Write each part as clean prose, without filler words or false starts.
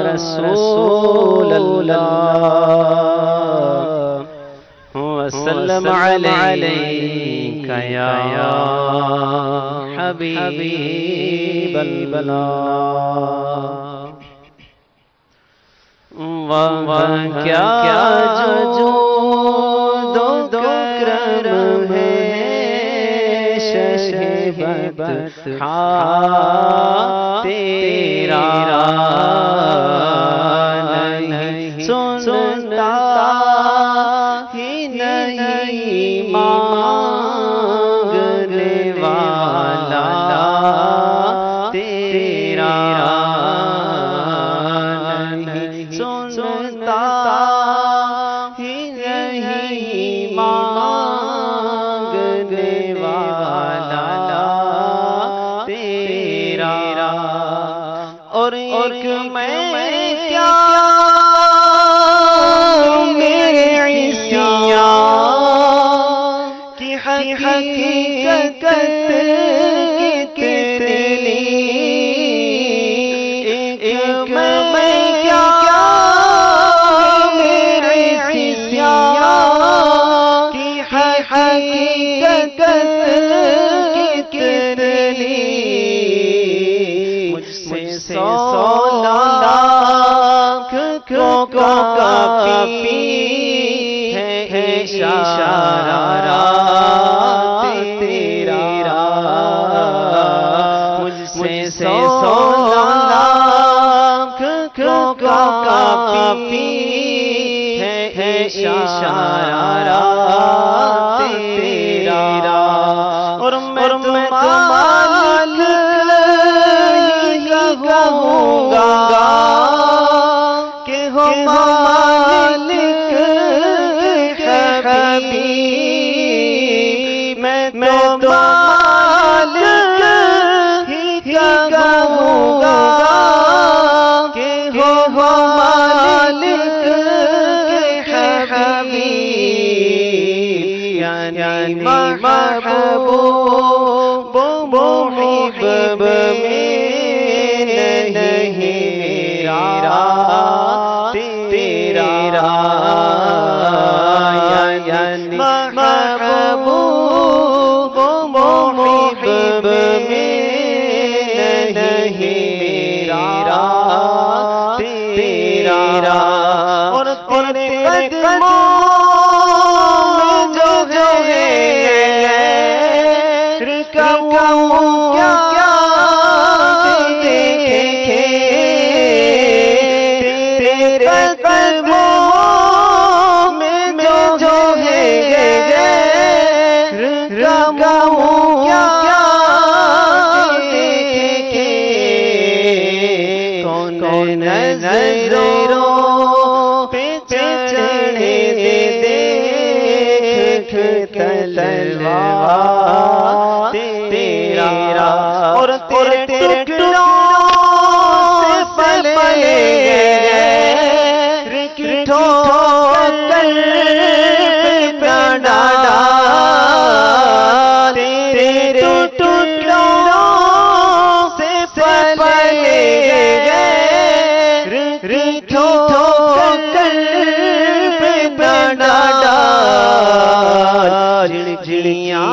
رسول اللہ وسلم علیک یا حبیب اللہ کیا جود و کرم ہے شہبت تیرا نہیں سنتا ہی نہیں مانگنے والا تیرا نہیں سنتا ہی نہیں مانگنے والا تیرا اور ایک میں کیا میرے عیسیاں کی حقیقت کتنی ایک میں کیا میرے عیسیاں کی حقیقت کتنی مجھ سے 100 لاکھ کو کافی ہے اشارہ تیرا مجھ سے 100 لاکھ کو کافی ہے اشارہ تیرا اور میں کہوں گا کہ ہو مالک حبیب میں تو مالک ہی کہوں گا کہ ہو مالک حبیب یعنی محبوب محب میں تیرا یعنی محبوب محب میں نہیں تیرا اور تیرے قدموں میں جو ہے رکعوں کیا نظروں پہ چڑھے دیکھ تلوار تیرا اور تیرے ٹکڑوں سے پلے ٹھوکر پہ ڈالا تیرے ٹکڑوں سے پلے جھڑیاں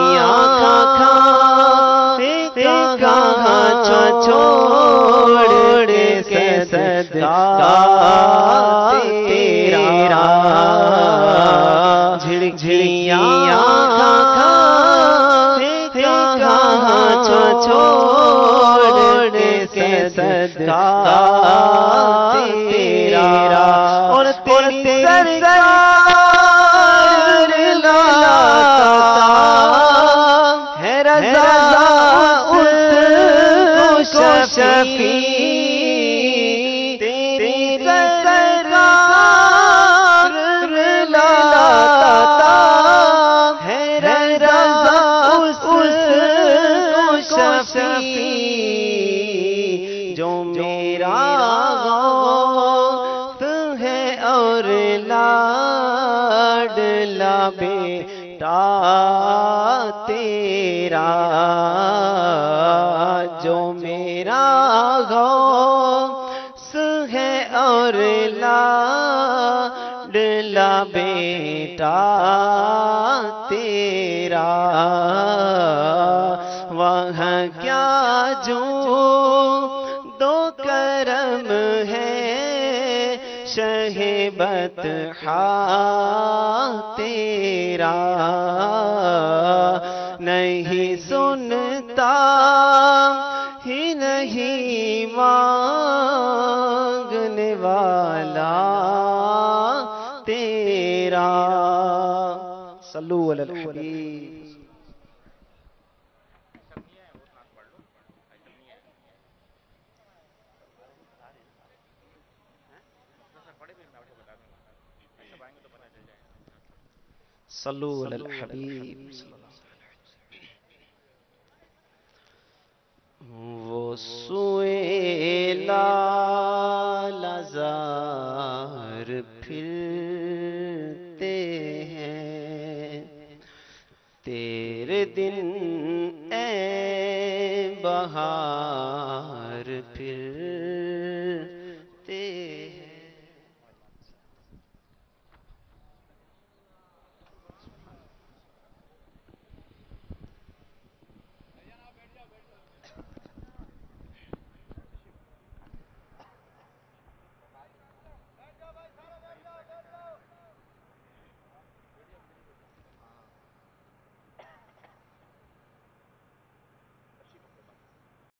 کہاں چھوڑ کے صدقہ تیرا جھڑیاں کہاں چھوڑ کے صدقہ تیرا اور تیری سرکار لاتا ہے رضا اس کو شفیع تیری سرکار لاتا ہے رضا اس کو شفیع جو میرا اور لاڈلا بیٹا تیرا جو میرا اور لاڈلا بیٹا تیرا، وہاں کیا جو دو کرم ہے شہ بطحا تیرا، نہیں سنتا ہی نہیں مانگنے والا تیرا۔ صلو علی الحبیب۔ صلو علی الحبیب۔ وہ سوئے لالزار پھرتے ہیں، تیرے دن اے بہار